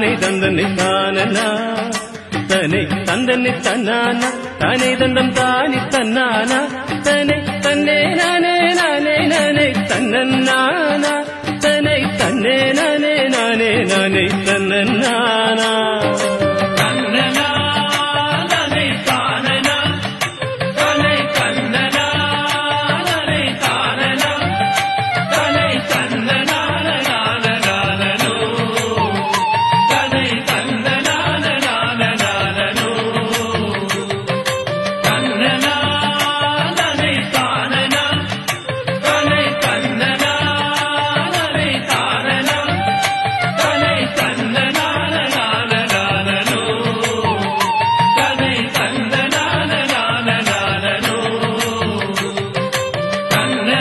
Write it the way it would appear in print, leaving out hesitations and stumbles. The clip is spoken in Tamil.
தானே தந்தனை தானனா தனை தந்தனை தன்னானா தானே தந்தம் தானி தன்னானா தனை தன்னே நானே